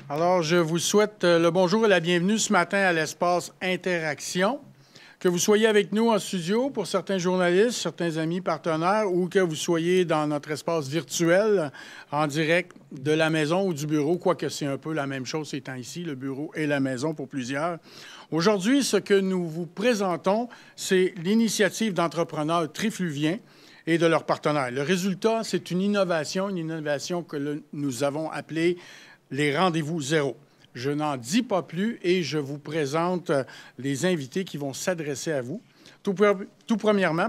Alors, je vous souhaite le bonjour et la bienvenue ce matin à l'espace Interaction. Que vous soyez avec nous en studio pour certains journalistes, certains amis, partenaires, ou que vous soyez dans notre espace virtuel en direct de la maison ou du bureau, quoique c'est un peu la même chose ces temps ici, le bureau et la maison pour plusieurs. Aujourd'hui, ce que nous vous présentons, c'est l'initiative d'entrepreneurs trifluviens et de leurs partenaires. Le résultat, c'est une innovation que nous avons appelée les rendez-vous zéro. Je n'en dis pas plus et je vous présente les invités qui vont s'adresser à vous. Tout premièrement,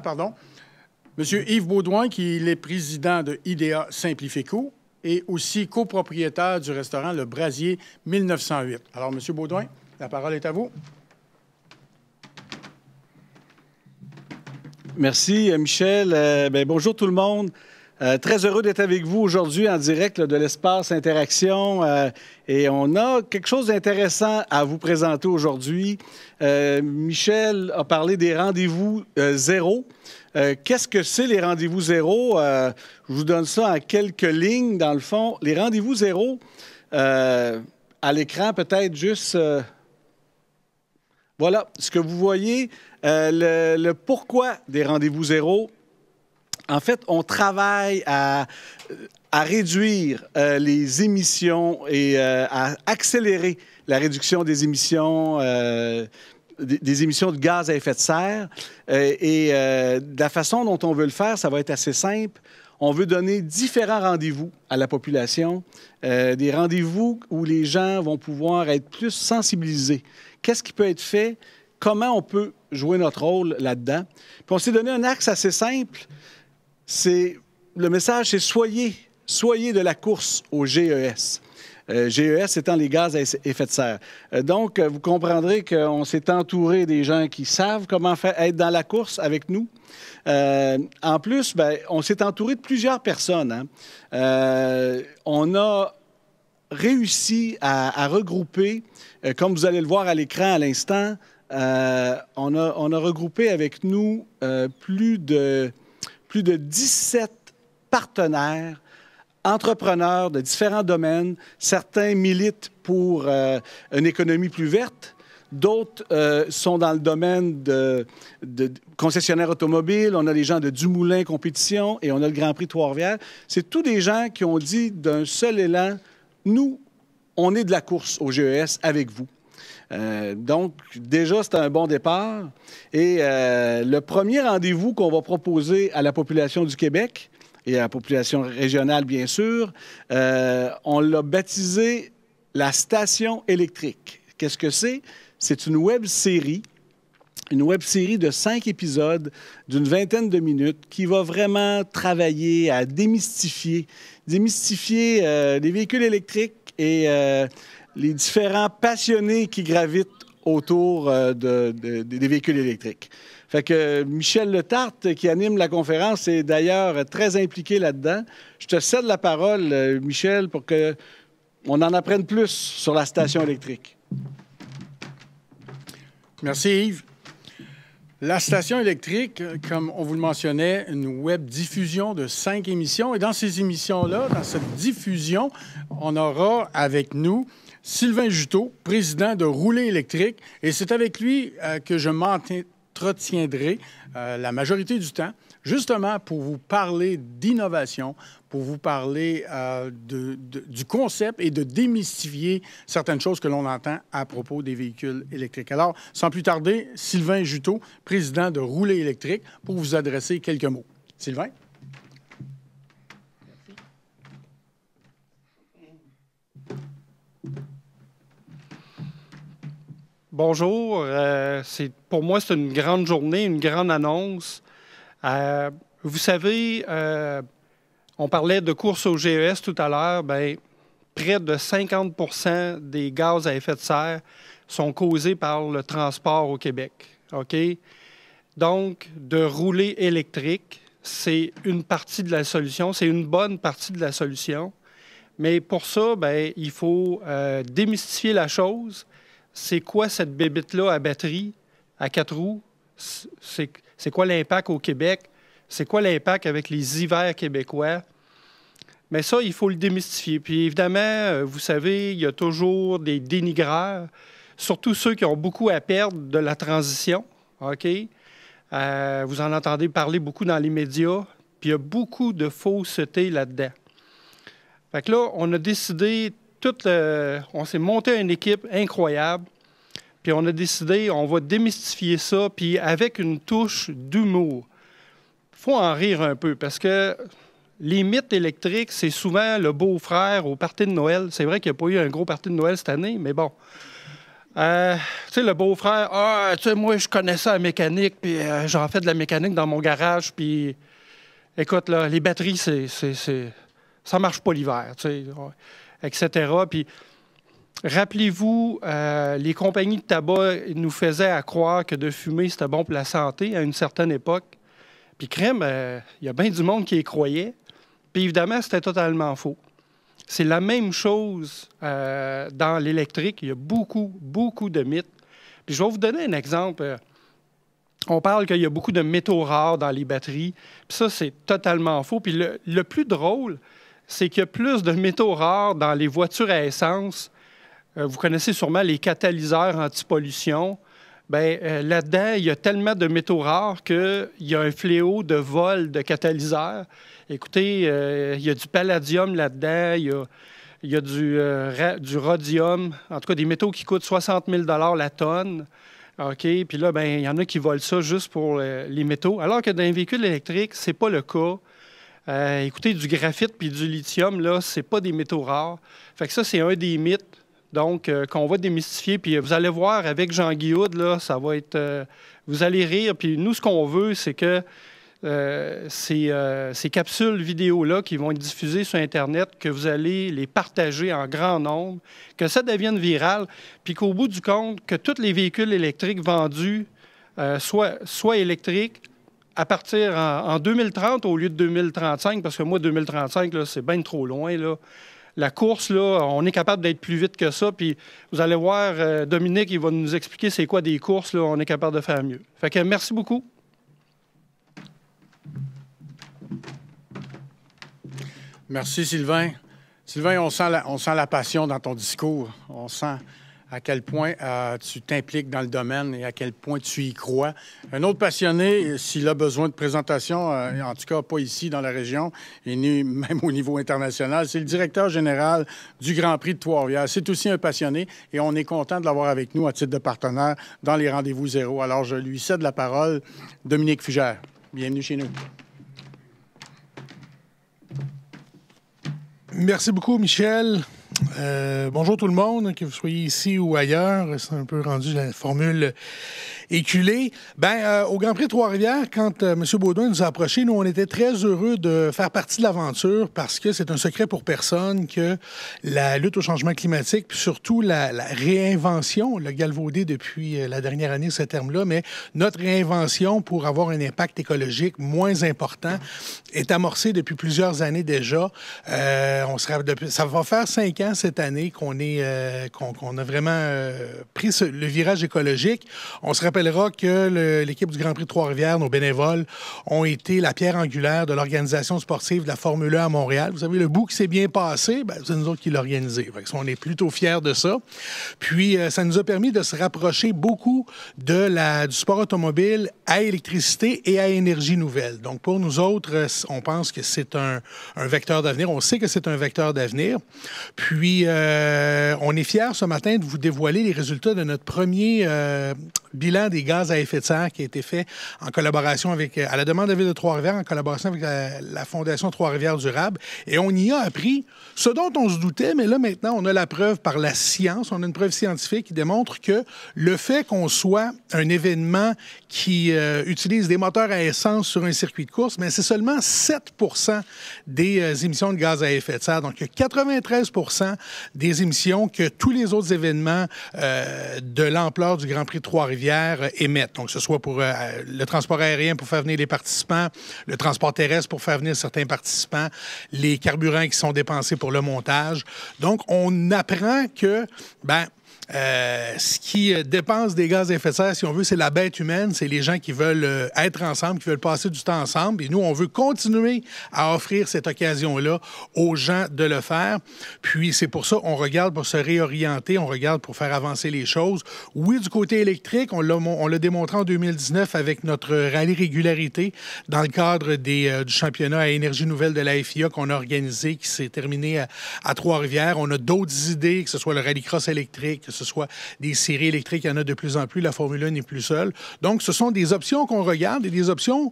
M. Yves Baudouin, qui est le président de IDEA Simplifico et aussi copropriétaire du restaurant Le Brasier 1908. Alors, M. Baudouin, la parole est à vous. Merci, Michel. Bonjour tout le monde. Très heureux d'être avec vous aujourd'hui en direct de l'espace Interaction. Et on a quelque chose d'intéressant à vous présenter aujourd'hui. Michel a parlé des rendez-vous zéro. Qu'est-ce que c'est les rendez-vous zéro? Je vous donne ça en quelques lignes, dans le fond. Les rendez-vous zéro, à l'écran, peut-être juste... Voilà, ce que vous voyez, le pourquoi des rendez-vous zéro. En fait, on travaille à réduire les émissions et à accélérer la réduction des émissions de gaz à effet de serre. De la façon dont on veut le faire, ça va être assez simple. On veut donner différents rendez-vous à la population, des rendez-vous où les gens vont pouvoir être plus sensibilisés. Qu'est-ce qui peut être fait? Comment on peut jouer notre rôle là-dedans? Puis on s'est donné un axe assez simple. Le message, c'est soyez de la course au GES. GES étant les gaz à effet de serre. Donc, vous comprendrez qu'on s'est entouré des gens qui savent comment être dans la course avec nous. En plus, on s'est entouré de plusieurs personnes. On a réussi à regrouper, comme vous allez le voir à l'écran à l'instant, on a regroupé avec nous plus de 17 partenaires, entrepreneurs de différents domaines. Certains militent pour une économie plus verte. D'autres sont dans le domaine de concessionnaires automobiles. On a les gens de Dumoulin Compétition et on a le Grand Prix Trois-Rivières. C'est tous des gens qui ont dit d'un seul élan, nous, on est de la course au GES avec vous. Donc, déjà, c'est un bon départ. Et le premier rendez-vous qu'on va proposer à la population du Québec et à la population régionale, bien sûr, on l'a baptisé la station électrique. Qu'est-ce que c'est? C'est une web-série de 5 épisodes d'une vingtaine de minutes qui va vraiment travailler à démystifier les véhicules électriques et les différents passionnés qui gravitent autour des véhicules électriques. Fait que Michel Letarte, qui anime la conférence, est d'ailleurs très impliqué là-dedans. Je te cède la parole, Michel, pour qu'on en apprenne plus sur la station électrique. Merci, Yves. La station électrique, comme on vous le mentionnait, une web diffusion de 5 émissions. Et dans ces émissions-là, dans cette diffusion, on aura avec nous Sylvain Juteau, président de Rouler électrique. Et c'est avec lui que je m'entretiendrai la majorité du temps, justement pour vous parler d'innovation, pour vous parler du concept et de démystifier certaines choses que l'on entend à propos des véhicules électriques. Alors, sans plus tarder, Sylvain Juteau, président de Rouler électrique, pour vous adresser quelques mots. Sylvain? Bonjour. Pour moi, c'est une grande journée, une grande annonce. Vous savez, on parlait de course au GES tout à l'heure. Près de 50% des gaz à effet de serre sont causés par le transport au Québec. OK? Donc, de rouler électrique, c'est une partie de la solution. C'est une bonne partie de la solution. Mais pour ça, il faut démystifier la chose. C'est quoi cette bébite-là à batterie, à 4 roues? C'est quoi l'impact au Québec? C'est quoi l'impact avec les hivers québécois? Mais ça, il faut le démystifier. Puis évidemment, vous savez, il y a toujours des dénigreurs, surtout ceux qui ont beaucoup à perdre de la transition. OK? Vous en entendez parler beaucoup dans les médias, puis il y a beaucoup de fausseté là-dedans. Fait que là, on a décidé, on s'est monté une équipe incroyable, puis on a décidé, on va démystifier ça, puis avec une touche d'humour. Il faut en rire un peu, parce que les mythes électriques, c'est souvent le beau-frère au party de Noël. C'est vrai qu'il n'y a pas eu un gros party de Noël cette année, mais bon. Tu sais, le beau-frère, tu sais, moi, je connais ça la mécanique, puis j'en fais de la mécanique dans mon garage, puis écoute, là, les batteries, ça marche pas l'hiver, tu sais, etc. Puis rappelez-vous, les compagnies de tabac nous faisaient à croire que de fumer, c'était bon pour la santé à une certaine époque. Puis crème, il y a bien du monde qui y croyait. Puis évidemment, c'était totalement faux. C'est la même chose dans l'électrique. Il y a beaucoup, beaucoup de mythes. Puis je vais vous donner un exemple. On parle qu'il y a beaucoup de métaux rares dans les batteries. Puis ça, c'est totalement faux. Puis le plus drôle, c'est qu'il y a plus de métaux rares dans les voitures à essence. Vous connaissez sûrement les catalyseurs anti-pollution. Bien, là-dedans, il y a tellement de métaux rares qu'il y a un fléau de vol de catalyseurs. Écoutez, il y a du palladium là-dedans, il y a du rhodium, en tout cas des métaux qui coûtent 60 000 la tonne. OK? Puis là, bien, il y en a qui volent ça juste pour les métaux. Alors que dans un véhicule électrique, ce n'est pas le cas. Écoutez, du graphite puis du lithium, là, ce n'est pas des métaux rares. Fait que ça, c'est un des mythes. Donc, qu'on va démystifier. Puis vous allez voir, avec Jean-Guy Houd, là, ça va être... vous allez rire. Puis nous, ce qu'on veut, c'est que ces capsules vidéo-là qui vont être diffusées sur Internet, que vous allez les partager en grand nombre, que ça devienne viral, puis qu'au bout du compte, que tous les véhicules électriques vendus soient électriques à partir en 2030 au lieu de 2035, parce que moi, 2035, là, c'est bien trop loin, là. La course, là, on est capable d'être plus vite que ça. Puis vous allez voir, Dominique, il va nous expliquer c'est quoi des courses. Là, on est capable de faire mieux. Fait que merci beaucoup. Merci, Sylvain. Sylvain, on sent la passion dans ton discours. On sent à quel point tu t'impliques dans le domaine et à quel point tu y crois. Un autre passionné, s'il a besoin de présentation, en tout cas pas ici dans la région, et ni même au niveau international, c'est le directeur général du Grand Prix de Trois-Rivières. C'est aussi un passionné et on est content de l'avoir avec nous à titre de partenaire dans les Rendez-vous Zéro. Alors, je lui cède la parole. Dominique Fugère, bienvenue chez nous. Merci beaucoup, Michel. Bonjour tout le monde, que vous soyez ici ou ailleurs. C'est un peu rendu la formule éculée. Au Grand Prix de Trois-Rivières, quand M. Baudouin nous a approchés, nous, on était très heureux de faire partie de l'aventure parce que c'est un secret pour personne que la lutte au changement climatique, puis surtout la réinvention, on l'a galvaudé depuis la dernière année, ce terme-là, mais notre réinvention pour avoir un impact écologique moins important est amorcée depuis plusieurs années déjà. Ça va faire 5 ans cette année qu'on a vraiment pris le virage écologique. On se rappellera que l'équipe du Grand Prix de Trois-Rivières, nos bénévoles, ont été la pierre angulaire de l'organisation sportive de la Formule 1 à Montréal. Vous savez, le bout qui s'est bien passé, c'est nous autres qui l'avons organisé. On est plutôt fiers de ça. Puis, ça nous a permis de se rapprocher beaucoup du sport automobile à électricité et à énergie nouvelle. Donc, pour nous autres, on pense que c'est un vecteur d'avenir. On sait que c'est un vecteur d'avenir. Puis, on est fiers ce matin de vous dévoiler les résultats de notre premier bilan des gaz à effet de serre qui a été fait en collaboration à la demande de la Ville de Trois-Rivières, en collaboration avec la Fondation Trois-Rivières Durable. Et on y a appris ce dont on se doutait, mais là, maintenant, on a la preuve par la science. On a une preuve scientifique qui démontre que le fait qu'on soit un événement qui utilise des moteurs à essence sur un circuit de course, mais c'est seulement 7 des émissions de gaz à effet de serre. Donc, il y a 93 des émissions que tous les autres événements de l'ampleur du Grand Prix de Trois-Rivières émettent. Donc, que ce soit pour le transport aérien pour faire venir les participants, le transport terrestre pour faire venir certains participants, les carburants qui sont dépensés pour le montage. Donc, on apprend que, ce qui dépense des gaz à effet de serre, si on veut, c'est la bête humaine, c'est les gens qui veulent être ensemble, qui veulent passer du temps ensemble. Et nous, on veut continuer à offrir cette occasion-là aux gens de le faire. Puis c'est pour ça qu'on regarde pour se réorienter, on regarde pour faire avancer les choses. Oui, du côté électrique, on l'a démontré en 2019 avec notre rallye régularité dans le cadre du championnat à énergie nouvelle de la FIA qu'on a organisé, qui s'est terminé à Trois-Rivières. On a d'autres idées, que ce soit le rallycross électrique, que ce soit des séries électriques, il y en a de plus en plus, la Formule 1 n'est plus seule. Donc, ce sont des options qu'on regarde et des options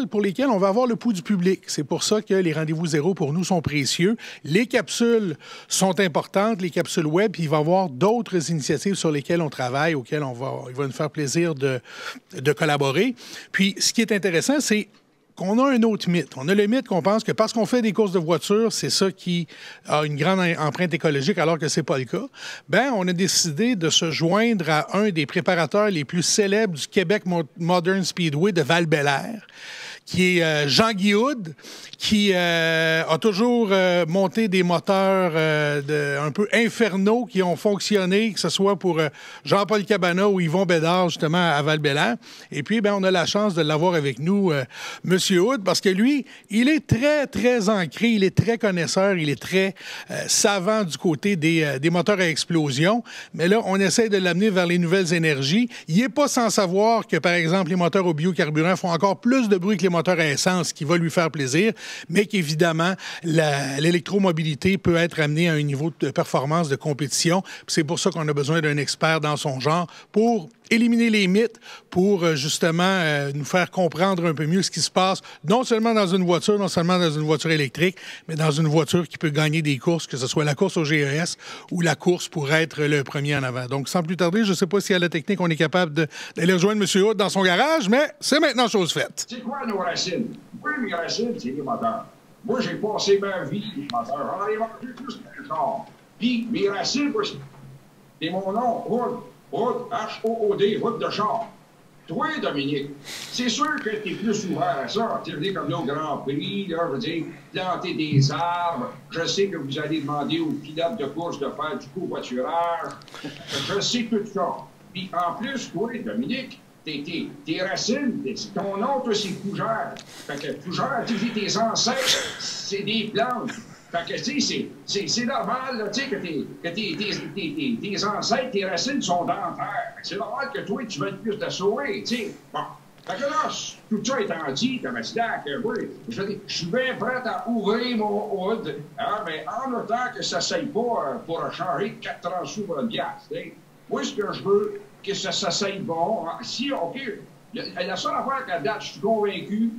pour lesquelles on va avoir le pouls du public. C'est pour ça que les rendez-vous zéro, pour nous, sont précieux. Les capsules sont importantes, les capsules web, puis il va y avoir d'autres initiatives sur lesquelles on travaille, auxquelles il va nous faire plaisir de collaborer. Puis, ce qui est intéressant, c'est qu'on a un autre mythe. On a le mythe qu'on pense que parce qu'on fait des courses de voitures, c'est ça qui a une grande empreinte écologique, alors que c'est pas le cas. Ben, on a décidé de se joindre à un des préparateurs les plus célèbres du Québec Modern Speedway de Val-Bélair, qui est Jean-Guy Houd, qui a toujours monté des moteurs un peu infernaux qui ont fonctionné, que ce soit pour Jean-Paul Cabana ou Yvon Bédard, justement, à Val-Bélair. Et puis, ben, on a la chance de l'avoir avec nous, M. Houd, parce que lui, il est très, très ancré, il est très connaisseur, il est très savant du côté des moteurs à explosion. Mais là, on essaie de l'amener vers les nouvelles énergies. Il n'est pas sans savoir que, par exemple, les moteurs au biocarburant font encore plus de bruit que les moteurs à essence, qui va lui faire plaisir, mais qu'évidemment, l'électromobilité peut être amenée à un niveau de performance de compétition. C'est pour ça qu'on a besoin d'un expert dans son genre pour éliminer les mythes, pour justement nous faire comprendre un peu mieux ce qui se passe, non seulement dans une voiture, non seulement dans une voiture électrique, mais dans une voiture qui peut gagner des courses, que ce soit la course au GES ou la course pour être le premier en avant. Donc, sans plus tarder, je ne sais pas si à la technique, on est capable d'aller rejoindre M. Houd dans son garage, mais c'est maintenant chose faite. C'est quoi nos racines? Oui, mes racines, c'est les moteurs. Moi, j'ai passé ma vie sur les moteurs. J'en ai vendu plus que le char. Puis, mes racines, c'est mon nom, Houd. Houd, H-O-O-D, Houd de char. Toi, Dominique, c'est sûr que tu es plus ouvert à ça. Tu es comme là au Grand Prix, là, je veux dire, planter des arbres. Je sais que vous allez demander aux pilotes de course de faire du covoiturage. Je sais tout ça. Puis en plus, toi, Dominique, tes racines, ton nom, toi, c'est Fougère. Fait que Fougère, tu dis tes ancêtres, c'est des plantes. Fait que, tu sais, c'est normal, là, tu sais, que tes ancêtres, tes racines sont dans la terre. C'est normal que toi, tu veux être plus de sauver, tu sais. Bon. Fait que là, tout ça étant dit, Thomas-Dac, oui, je suis bien prêt à ouvrir mon Houd, hein, mais en autant que ça ne s'aille pas pour changer 4 sous pour une pièce, tu sais. Moi, ce que je veux, que ça s'aille bon. Hein. Si, OK, la seule affaire qu'à date, je suis convaincu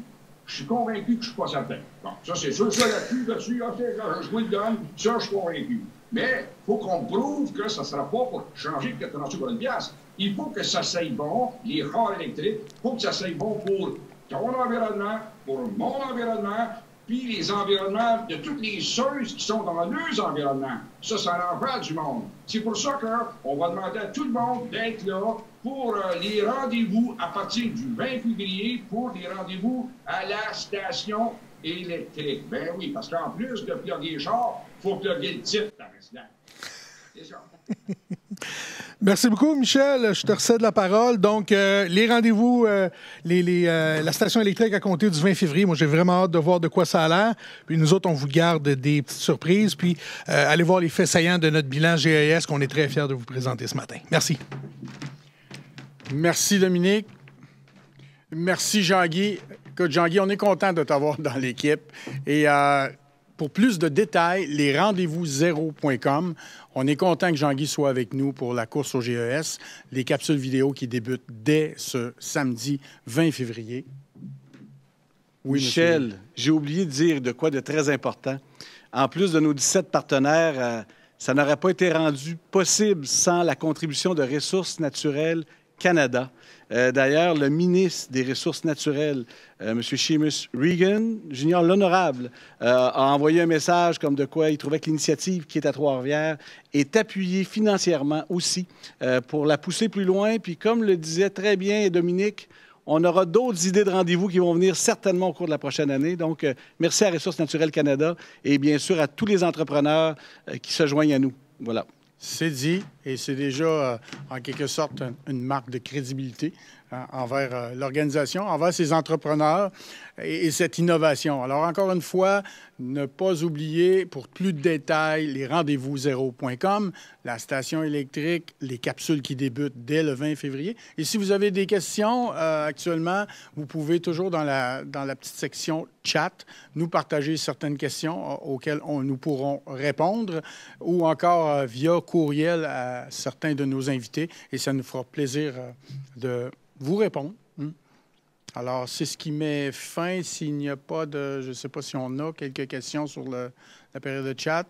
que je ne suis pas certain. Bon, ça, c'est sûr. Ça, là-dessus, OK, je vous le donne. Ça, je suis convaincu. Mais il faut qu'on prouve que ça ne sera pas pour changer 80 sous pour une pièce. Il faut que ça s'aille bon, les rares électriques. Il faut que ça s'aille bon pour ton environnement, pour mon environnement, puis les environnements de toutes les choses qui sont dans leurs environnements. Ça en fait du monde. C'est pour ça qu'on va demander à tout le monde d'être là pour les rendez-vous à partir du 20 février pour les rendez-vous à la station électrique. Ben oui, parce qu'en plus de plugger les chars, il faut plugger le titre, par exemple. C'est ça. Merci beaucoup, Michel. Je te recède la parole. Donc, les rendez-vous, la station électrique à compter du 20 février, moi, j'ai vraiment hâte de voir de quoi ça a l'air. Puis nous autres, on vous garde des petites surprises. Puis, allez voir les faits saillants de notre bilan GES qu'on est très fiers de vous présenter ce matin. Merci. Merci, Dominique. Merci, Jean-Guy. Écoute, Jean-Guy, on est content de t'avoir dans l'équipe. Et pour plus de détails, les rendez-vous0.com. On est content que Jean-Guy soit avec nous pour la course au GES, les capsules vidéo qui débutent dès ce samedi 20 février. Oui, Michel, j'ai oublié de dire de quoi de très important. En plus de nos 17 partenaires, ça n'aurait pas été rendu possible sans la contribution de Ressources naturelles Canada. D'ailleurs, le ministre des Ressources naturelles, M. Seamus Regan, Junior l'Honorable, a envoyé un message comme de quoi il trouvait que l'initiative qui est à Trois-Rivières est appuyée financièrement aussi pour la pousser plus loin. Puis comme le disait très bien Dominique, on aura d'autres idées de rendez-vous qui vont venir certainement au cours de la prochaine année. Donc, merci à Ressources naturelles Canada et bien sûr à tous les entrepreneurs qui se joignent à nous. Voilà. c'est dit et c'est déjà, en quelque sorte, une marque de crédibilité envers l'organisation, envers ses entrepreneurs et cette innovation. Alors, encore une fois, ne pas oublier, pour plus de détails, les rendez-vous-zéro.com, la station électrique, les capsules qui débutent dès le 20 février. Et si vous avez des questions actuellement, vous pouvez toujours dans la petite section chat nous partager certaines questions auxquelles nous pourrons répondre ou encore via courriel à certains de nos invités et ça nous fera plaisir de vous répondre. Alors, c'est ce qui met fin s'il n'y a pas de... Je ne sais pas si on a quelques questions sur la période de chat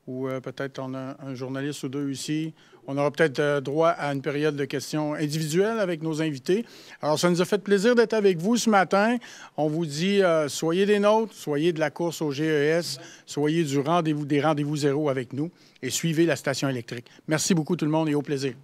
ou peut-être on a un journaliste ou deux ici. On aura peut-être droit à une période de questions individuelles avec nos invités. Alors, ça nous a fait plaisir d'être avec vous ce matin. On vous dit, soyez des nôtres, soyez de la course au GES, soyez des rendez-vous zéro avec nous et suivez la station électrique. Merci beaucoup tout le monde et au plaisir.